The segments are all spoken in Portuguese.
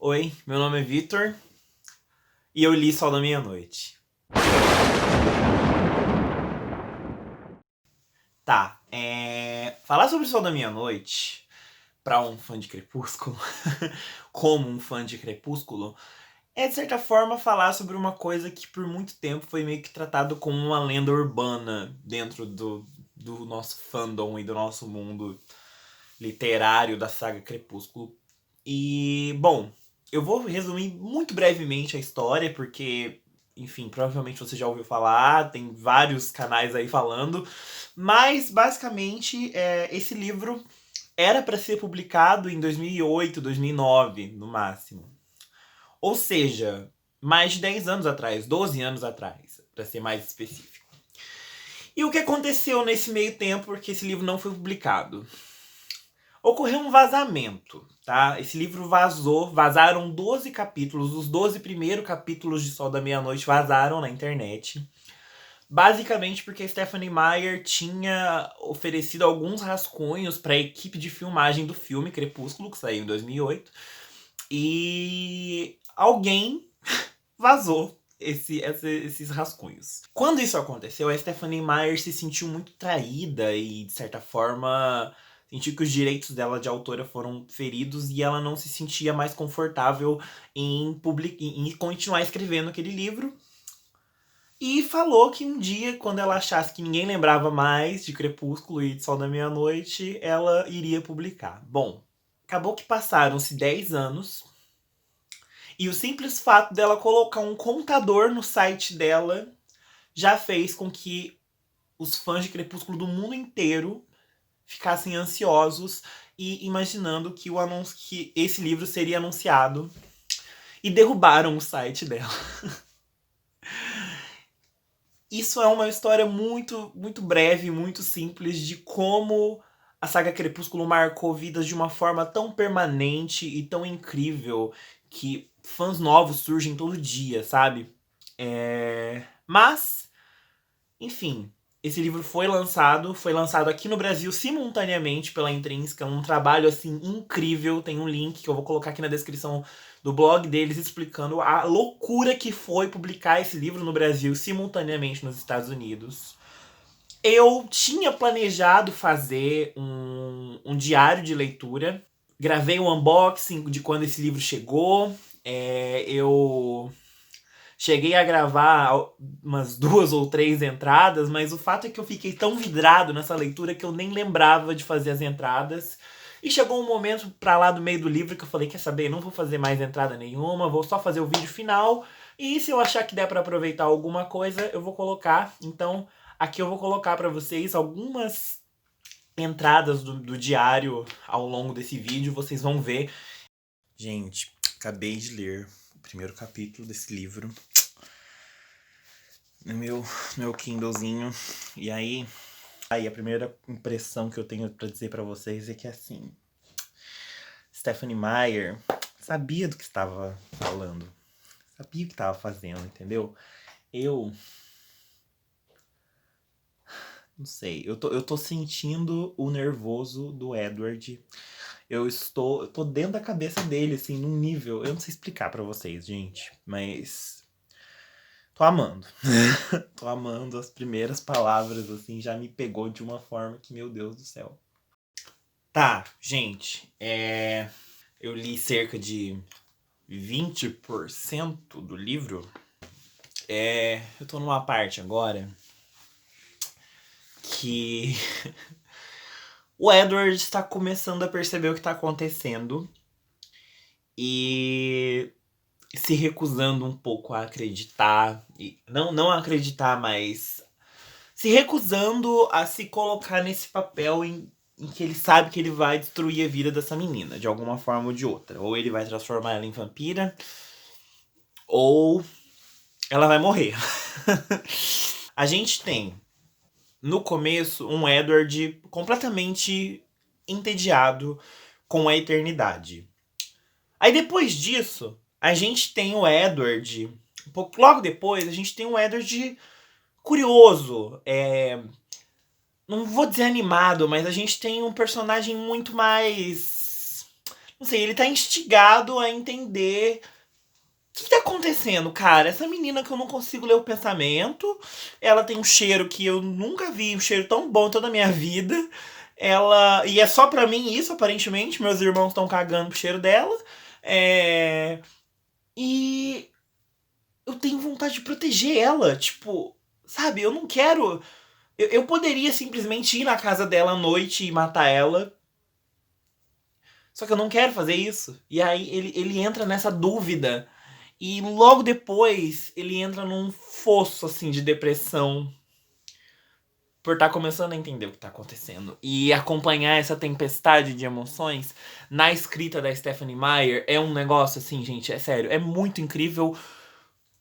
Oi, meu nome é Vitor e eu li Sol da Meia-Noite. Tá, falar sobre Sol da Meia-Noite pra um fã de Crepúsculo, como um fã de Crepúsculo, é de certa forma falar sobre uma coisa que por muito tempo foi meio que tratado como uma lenda urbana dentro do nosso fandom e do nosso mundo literário da saga Crepúsculo. E, bom, eu vou resumir muito brevemente a história, porque, enfim, provavelmente você já ouviu falar, tem vários canais aí falando, mas basicamente esse livro era para ser publicado em 2008, 2009, no máximo. Ou seja, mais de 10 anos atrás, 12 anos atrás, para ser mais específico. E o que aconteceu nesse meio tempo, porque esse livro não foi publicado? Ocorreu um vazamento, tá? Esse livro vazaram 12 capítulos, os 12 primeiros capítulos de Sol da Meia-Noite vazaram na internet. Basicamente porque Stephenie Meyer tinha oferecido alguns rascunhos para a equipe de filmagem do filme Crepúsculo, que saiu em 2008, e alguém vazou esses rascunhos. Quando isso aconteceu, a Stephenie Meyer se sentiu muito traída e, de certa forma, sentiu que os direitos dela de autora foram feridos e ela não se sentia mais confortável em continuar escrevendo aquele livro. E falou que um dia, quando ela achasse que ninguém lembrava mais de Crepúsculo e de Sol da Meia-Noite, ela iria publicar. Bom, acabou que passaram-se 10 anos e o simples fato dela colocar um contador no site dela já fez com que os fãs de Crepúsculo do mundo inteiro ficassem ansiosos e imaginando que esse livro seria anunciado, e derrubaram o site dela. Isso é uma história muito, muito breve, muito simples de como a saga Crepúsculo marcou vidas de uma forma tão permanente e tão incrível que fãs novos surgem todo dia, sabe? Mas, enfim, esse livro foi lançado aqui no Brasil simultaneamente pela Intrínseca, um trabalho assim incrível. Tem um link que eu vou colocar aqui na descrição do blog deles explicando a loucura que foi publicar esse livro no Brasil simultaneamente nos Estados Unidos. Eu tinha planejado fazer um diário de leitura. Gravei um unboxing de quando esse livro chegou. Eu cheguei a gravar umas 2 ou 3 entradas, mas o fato é que eu fiquei tão vidrado nessa leitura que eu nem lembrava de fazer as entradas. E chegou um momento pra lá do meio do livro que eu falei, quer saber, não vou fazer mais entrada nenhuma, vou só fazer o vídeo final. E se eu achar que der pra aproveitar alguma coisa, eu vou colocar. Então, aqui eu vou colocar pra vocês algumas entradas do diário ao longo desse vídeo, vocês vão ver. Gente, acabei de ler o primeiro capítulo desse livro no meu Kindlezinho. E aí a primeira impressão que eu tenho pra dizer pra vocês é que, assim, Stephenie Meyer sabia do que estava falando. Sabia o que estava fazendo, entendeu? Eu não sei, eu tô sentindo o nervoso do Edward. Eu tô dentro da cabeça dele, assim, num nível. Eu não sei explicar pra vocês, gente, mas tô amando. Tô amando. As primeiras palavras, assim, já me pegou de uma forma que, meu Deus do céu. Tá, gente, eu li cerca de 20% do livro. Eu tô numa parte agora que o Edward está começando a perceber o que tá acontecendo e se recusando um pouco a acreditar. E não a acreditar, mas se recusando a se colocar nesse papel em que ele sabe que ele vai destruir a vida dessa menina, de alguma forma ou de outra. Ou ele vai transformar ela em vampira, ou ela vai morrer. A gente tem, no começo, um Edward completamente entediado com a eternidade. Aí depois disso, a gente tem o Edward. Um pouco logo depois, a gente tem um Edward curioso. Não vou dizer animado, mas a gente tem um personagem muito mais. não sei, ele tá instigado a entender o que tá acontecendo, cara? Essa menina que eu não consigo ler o pensamento, ela tem um cheiro que eu nunca vi, um cheiro tão bom em toda a minha vida. Ela. E é só pra mim isso, aparentemente. Meus irmãos estão cagando pro cheiro dela. É. E eu tenho vontade de proteger ela. Tipo, sabe, eu não quero. Eu poderia simplesmente ir na casa dela à noite e matar ela. Só que eu não quero fazer isso. E aí ele entra nessa dúvida. E logo depois ele entra num fosso assim de depressão. Por estar começando a entender o que está acontecendo. E acompanhar essa tempestade de emoções na escrita da Stephenie Meyer é um negócio assim, gente, é sério, é muito incrível.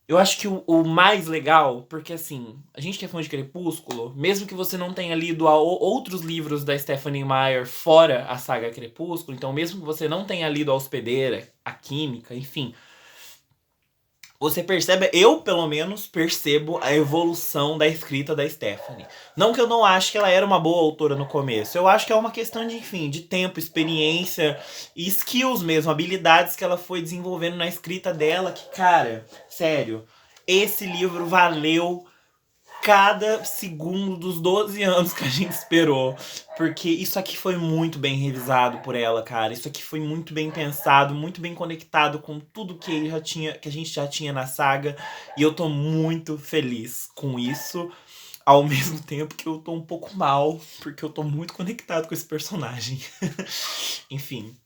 Eu acho que o mais legal, porque assim, a gente que é fã de Crepúsculo, mesmo que você não tenha lido outros livros da Stephenie Meyer fora a saga Crepúsculo, então mesmo que você não tenha lido A Hospedeira, A Química, enfim, você percebe, eu pelo menos percebo a evolução da escrita da Stephenie. Não que eu não ache que ela era uma boa autora no começo, eu acho que é uma questão de, enfim, de tempo, experiência e skills mesmo, habilidades que ela foi desenvolvendo na escrita dela, que, cara, sério, esse livro valeu cada segundo dos 12 anos que a gente esperou. Porque isso aqui foi muito bem revisado por ela, cara. Isso aqui foi muito bem pensado, muito bem conectado com tudo que, que a gente já tinha na saga. E eu tô muito feliz com isso. Ao mesmo tempo que eu tô um pouco mal, porque eu tô muito conectado com esse personagem. Enfim.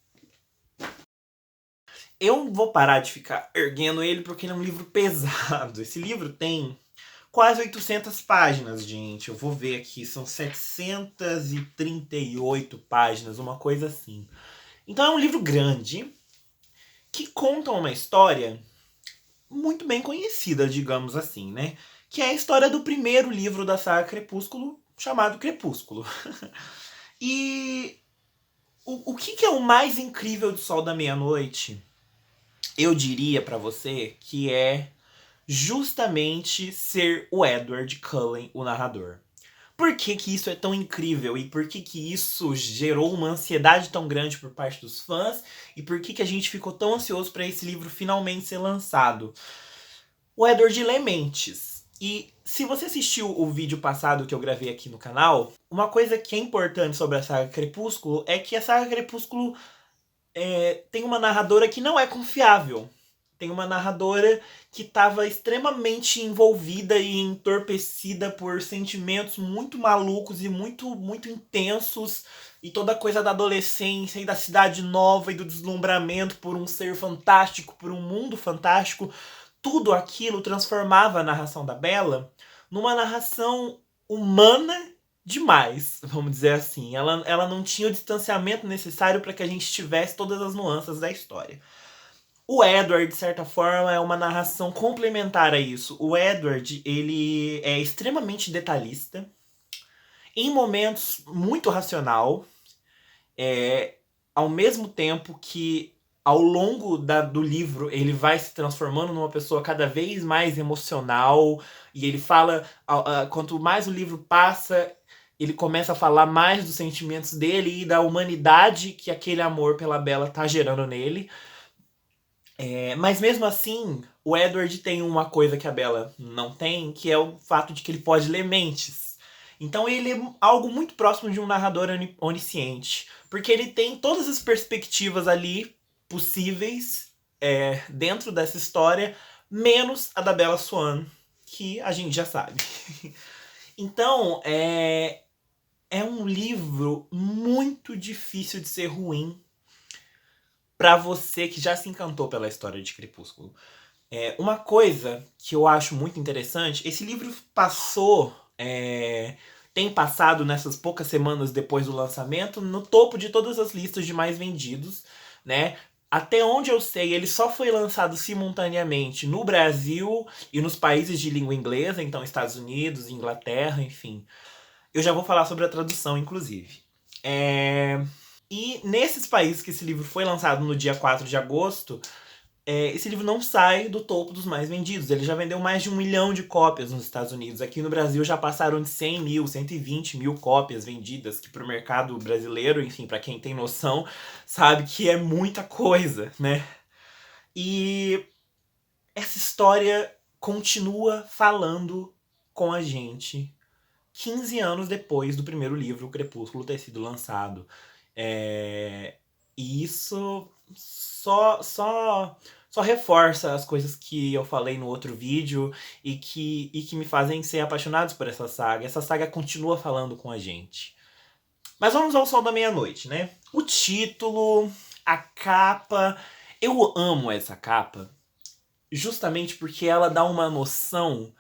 Eu vou parar de ficar erguendo ele porque ele é um livro pesado. Esse livro tem quase 800 páginas, gente. Eu vou ver aqui, são 738 páginas, uma coisa assim. Então é um livro grande que conta uma história muito bem conhecida, digamos assim, né? Que é a história do primeiro livro da saga Crepúsculo, chamado Crepúsculo. E o que é o mais incrível do Sol da Meia-Noite? Eu diria pra você que é justamente ser o Edward Cullen, o narrador. Por que que isso é tão incrível e por que que isso gerou uma ansiedade tão grande por parte dos fãs e por que que a gente ficou tão ansioso para esse livro finalmente ser lançado? O Edward lê mentes. E se você assistiu o vídeo passado que eu gravei aqui no canal, uma coisa que é importante sobre a saga Crepúsculo é que a saga Crepúsculo tem uma narradora que não é confiável. Tem uma narradora que estava extremamente envolvida e entorpecida por sentimentos muito malucos e muito intensos. E toda coisa da adolescência e da cidade nova e do deslumbramento por um ser fantástico, por um mundo fantástico. Tudo aquilo transformava a narração da Bella numa narração humana demais, vamos dizer assim. Ela não tinha o distanciamento necessário para que a gente tivesse todas as nuances da história. O Edward, de certa forma, é uma narração complementar a isso. O Edward, ele é extremamente detalhista, em momentos muito racional, ao mesmo tempo que ao longo do livro ele vai se transformando numa pessoa cada vez mais emocional e ele fala, quanto mais o livro passa, ele começa a falar mais dos sentimentos dele e da humanidade que aquele amor pela Bella tá gerando nele. Mas mesmo assim, o Edward tem uma coisa que a Bella não tem, que é o fato de que ele pode ler mentes. Então ele é algo muito próximo de um narrador onisciente, porque ele tem todas as perspectivas ali possíveis dentro dessa história, menos a da Bella Swan, que a gente já sabe. Então, é um livro muito difícil de ser ruim pra você que já se encantou pela história de Crepúsculo. Uma coisa que eu acho muito interessante, esse livro tem passado nessas poucas semanas depois do lançamento no topo de todas as listas de mais vendidos, né? Até onde eu sei, ele só foi lançado simultaneamente no Brasil e nos países de língua inglesa, então Estados Unidos, Inglaterra, enfim. Eu já vou falar sobre a tradução, inclusive. E nesses países que esse livro foi lançado no dia 4 de agosto, esse livro não sai do topo dos mais vendidos. Ele já vendeu mais de 1 milhão de cópias nos Estados Unidos. Aqui no Brasil já passaram de 100 mil, 120 mil cópias vendidas, que pro mercado brasileiro, enfim, para quem tem noção, sabe que é muita coisa, né? E essa história continua falando com a gente 15 anos depois do primeiro livro, O Crepúsculo, ter sido lançado. E isso só reforça as coisas que eu falei no outro vídeo e que me fazem ser apaixonados por essa saga. Essa saga continua falando com a gente. Mas vamos ao Sol da Meia-Noite, né? O título, a capa. Eu amo essa capa justamente porque ela dá uma noção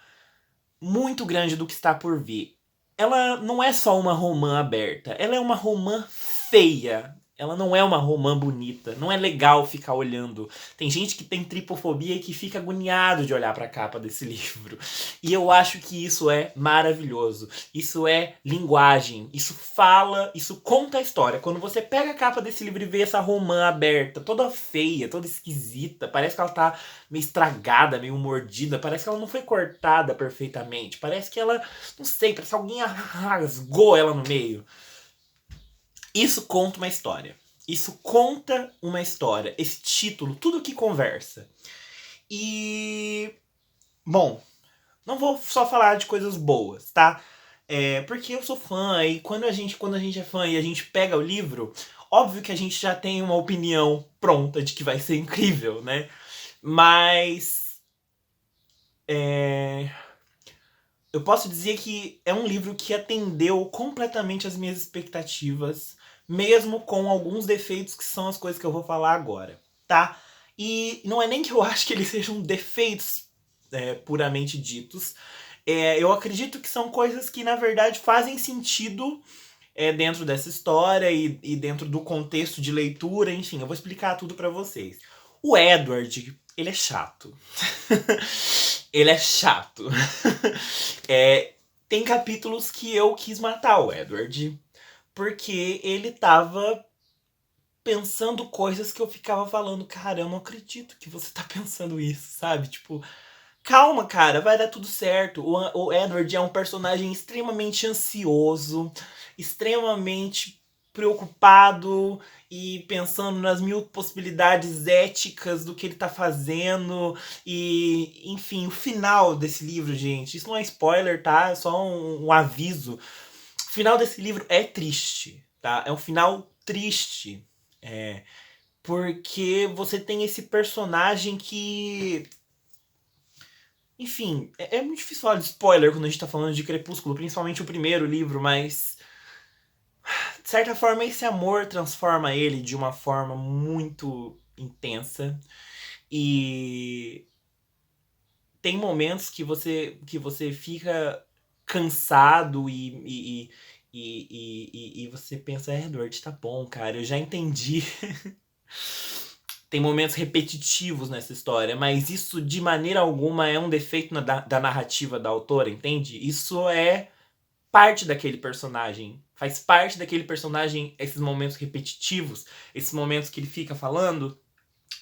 muito grande do que está por vir. Ela não é só uma romã aberta, ela é uma romã feia. Ela não é uma romã bonita, não é legal ficar olhando. Tem gente que tem tripofobia e que fica agoniado de olhar para a capa desse livro. E eu acho que isso é maravilhoso. Isso é linguagem, isso fala, isso conta a história. Quando você pega a capa desse livro e vê essa romã aberta, toda feia, toda esquisita, parece que ela tá meio estragada, meio mordida, parece que ela não foi cortada perfeitamente, parece que ela, não sei, parece que alguém rasgou ela no meio. Isso conta uma história. Isso conta uma história. Esse título, tudo que conversa. E... Bom, não vou só falar de coisas boas, tá? Porque eu sou fã e quando a gente é fã e a gente pega o livro, óbvio que a gente já tem uma opinião pronta de que vai ser incrível, né? Mas... eu posso dizer que é um livro que atendeu completamente as minhas expectativas, mesmo com alguns defeitos que são as coisas que eu vou falar agora, tá? E não é nem que eu acho que eles sejam defeitos puramente ditos. Eu acredito que são coisas que, na verdade, fazem sentido dentro dessa história e dentro do contexto de leitura, enfim, eu vou explicar tudo pra vocês. O Edward, ele é chato. Ele é chato. Tem capítulos que eu quis matar o Edward, porque ele tava pensando coisas que eu ficava falando, cara, eu não acredito que você tá pensando isso, sabe? Tipo, calma, cara, vai dar tudo certo. O Edward é um personagem extremamente ansioso, extremamente preocupado e pensando nas mil possibilidades éticas do que ele tá fazendo. E, enfim, o final desse livro, gente, isso não é spoiler, tá? É só um aviso. O final desse livro é triste, tá? É um final triste. Porque você tem esse personagem que... Enfim, é muito difícil falar de spoiler quando a gente tá falando de Crepúsculo, principalmente o primeiro livro, mas... De certa forma, esse amor transforma ele de uma forma muito intensa. E tem momentos que você fica cansado e você pensa, Edward, tá bom, cara, eu já entendi. Tem momentos repetitivos nessa história, mas isso de maneira alguma é um defeito da narrativa da autora, entende? Isso é parte daquele personagem. Faz parte daquele personagem esses momentos repetitivos, esses momentos que ele fica falando,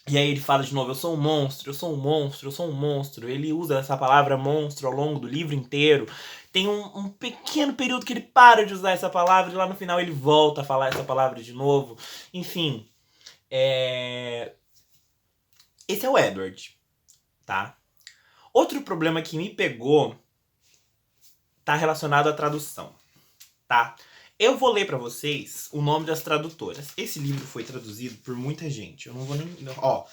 e aí ele fala de novo, eu sou um monstro, eu sou um monstro, eu sou um monstro. Ele usa essa palavra monstro ao longo do livro inteiro. Tem um pequeno período que ele para de usar essa palavra e lá no final ele volta a falar essa palavra de novo. Enfim, esse é o Edward, tá? Outro problema que me pegou tá relacionado à tradução, tá? Eu vou ler pra vocês o nome das tradutoras. Esse livro foi traduzido por muita gente. Eu não vou nem... Ó,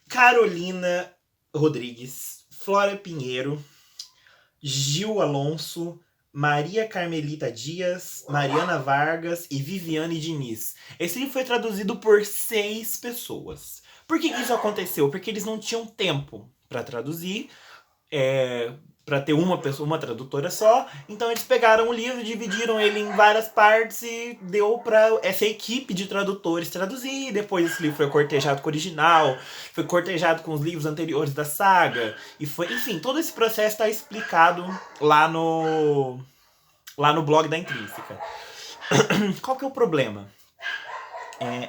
Carolina Rodrigues, Flora Pinheiro, Gil Alonso, Maria Carmelita Dias, Mariana Vargas e Viviane Diniz. Esse livro foi traduzido por 6 pessoas. Por que isso aconteceu? Porque eles não tinham tempo pra traduzir, para ter uma tradutora só. Então eles pegaram o livro, dividiram ele em várias partes e deu para essa equipe de tradutores traduzir. Depois esse livro foi cortejado com o original, foi cortejado com os livros anteriores da saga e foi, enfim, todo esse processo está explicado lá no blog da Intrínseca. Qual que é o problema?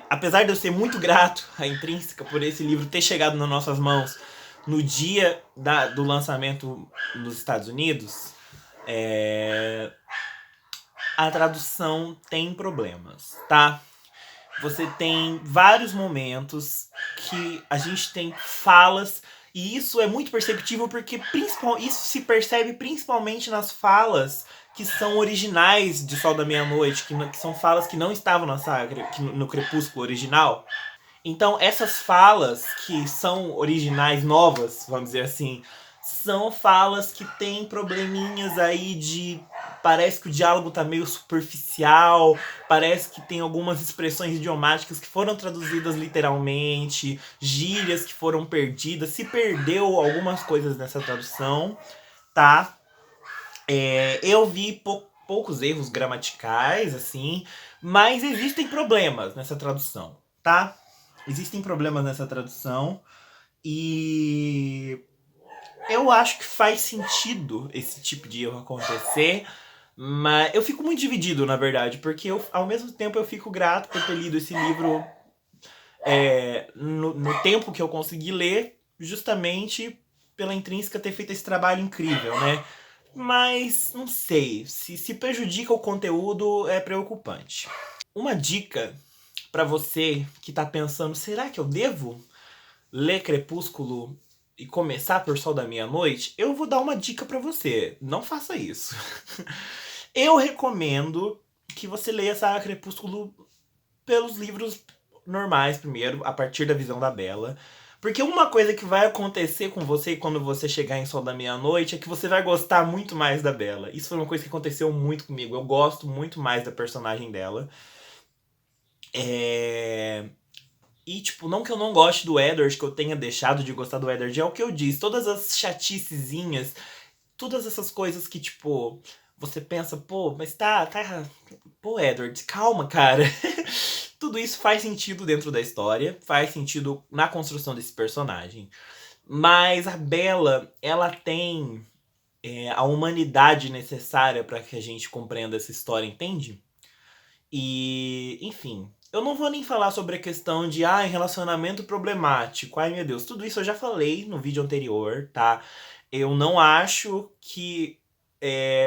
Apesar de eu ser muito grato à Intrínseca por esse livro ter chegado nas nossas mãos no dia do lançamento nos Estados Unidos, a tradução tem problemas, tá? Você tem vários momentos que a gente tem falas, e isso é muito perceptível porque isso se percebe principalmente nas falas que são originais de Sol da Meia-Noite, que são falas que não estavam na saga, no Crepúsculo original. Então, essas falas que são originais, novas, vamos dizer assim, são falas que têm probleminhas aí de. Parece que o diálogo tá meio superficial, parece que tem algumas expressões idiomáticas que foram traduzidas literalmente, gírias que foram perdidas, se perdeu algumas coisas nessa tradução, tá? Eu vi poucos erros gramaticais, assim, mas existem problemas nessa tradução, tá? Existem problemas nessa tradução e eu acho que faz sentido esse tipo de erro acontecer, mas eu fico muito dividido, na verdade, porque ao mesmo tempo eu fico grato por ter lido esse livro no tempo que eu consegui ler, justamente pela Intrínseca ter feito esse trabalho incrível, né? Mas não sei, se prejudica o conteúdo é preocupante. Uma dica para você que tá pensando, será que eu devo ler Crepúsculo e começar por Sol da Meia-Noite? Eu vou dar uma dica para você. Não faça isso. Eu recomendo que você leia essa Crepúsculo pelos livros normais primeiro, a partir da visão da Bella. Porque uma coisa que vai acontecer com você quando você chegar em Sol da Meia-Noite é que você vai gostar muito mais da Bella. Isso foi uma coisa que aconteceu muito comigo. Eu gosto muito mais da personagem dela. E, tipo, não que eu não goste do Edward, que eu tenha deixado de gostar do Edward, é o que eu disse. Todas as chaticezinhas, todas essas coisas que, tipo, você pensa, pô, mas tá. Pô, Edward, calma, cara. Tudo isso faz sentido dentro da história, faz sentido na construção desse personagem. Mas a Bella, ela tem a humanidade necessária para que a gente compreenda essa história, entende? E, enfim, eu não vou nem falar sobre a questão de relacionamento problemático. Ai, meu Deus, tudo isso eu já falei no vídeo anterior, tá? Eu não acho que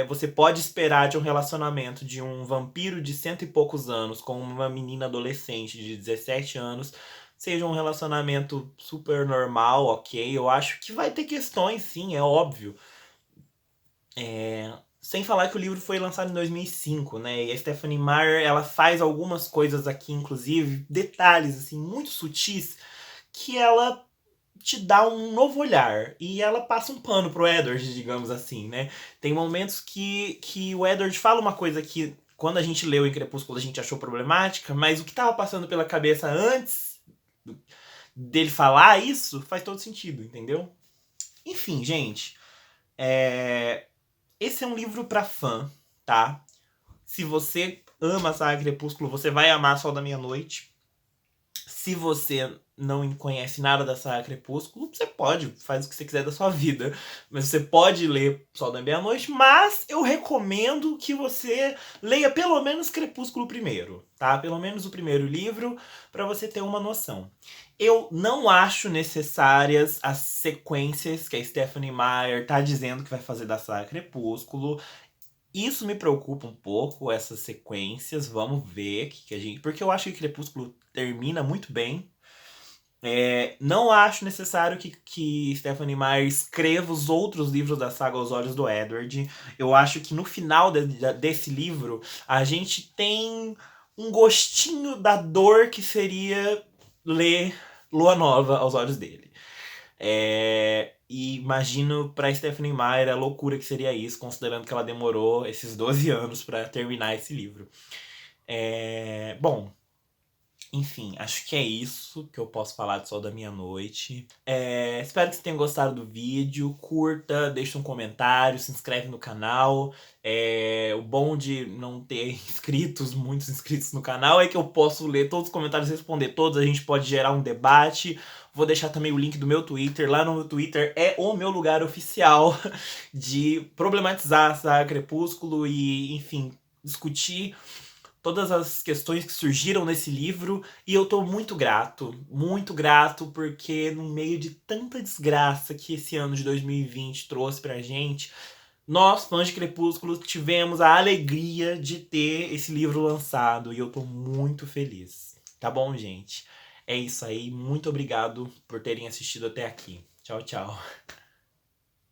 você pode esperar de um relacionamento de um vampiro de cento e poucos anos com uma menina adolescente de 17 anos seja um relacionamento super normal, ok? Eu acho que vai ter questões, sim, é óbvio. Sem falar que o livro foi lançado em 2005, né? E a Stephanie Meyer, ela faz algumas coisas aqui, inclusive, detalhes, assim, muito sutis, que ela te dá um novo olhar. E ela passa um pano pro Edward, digamos assim, né? Tem momentos que o Edward fala uma coisa que, quando a gente leu em Crepúsculo, a gente achou problemática, mas o que tava passando pela cabeça antes dele falar isso faz todo sentido, entendeu? Enfim, gente, esse é um livro pra fã, tá? Se você ama a saga Crepúsculo, você vai amar Sol da Meia-Noite. Se você não conhece nada da saga Crepúsculo, você pode, faz o que você quiser da sua vida. Mas você pode ler Sol da Meia-Noite, mas eu recomendo que você leia pelo menos Crepúsculo primeiro, tá? Pelo menos o primeiro livro, para você ter uma noção. Eu não acho necessárias as sequências que a Stephanie Meyer tá dizendo que vai fazer da saga Crepúsculo. Isso me preocupa um pouco, essas sequências. Vamos ver que a gente. Porque eu acho que Crepúsculo termina muito bem. Não acho necessário que Stephanie Meyer escreva os outros livros da saga Aos Olhos do Edward. Eu acho que no final desse livro a gente tem um gostinho da dor que seria ler Lua Nova aos olhos dele. E imagino pra Stephanie Meyer a loucura que seria isso, considerando que ela demorou esses 12 anos pra terminar esse livro. Bom, enfim, acho que é isso que eu posso falar de Sol da Meia-Noite. Espero que você tenha gostado do vídeo. Curta, deixa um comentário, se inscreve no canal. O bom de não ter muitos inscritos no canal, é que eu posso ler todos os comentários, responder todos. A gente pode gerar um debate. Vou deixar também o link do meu Twitter. Lá no meu Twitter é o meu lugar oficial de problematizar a Crepúsculo e, enfim, discutir todas as questões que surgiram nesse livro, e eu tô muito grato, porque no meio de tanta desgraça que esse ano de 2020 trouxe pra gente, nós, fãs de Crepúsculo, tivemos a alegria de ter esse livro lançado, e eu tô muito feliz. Tá bom, gente? É isso aí, muito obrigado por terem assistido até aqui. Tchau, tchau.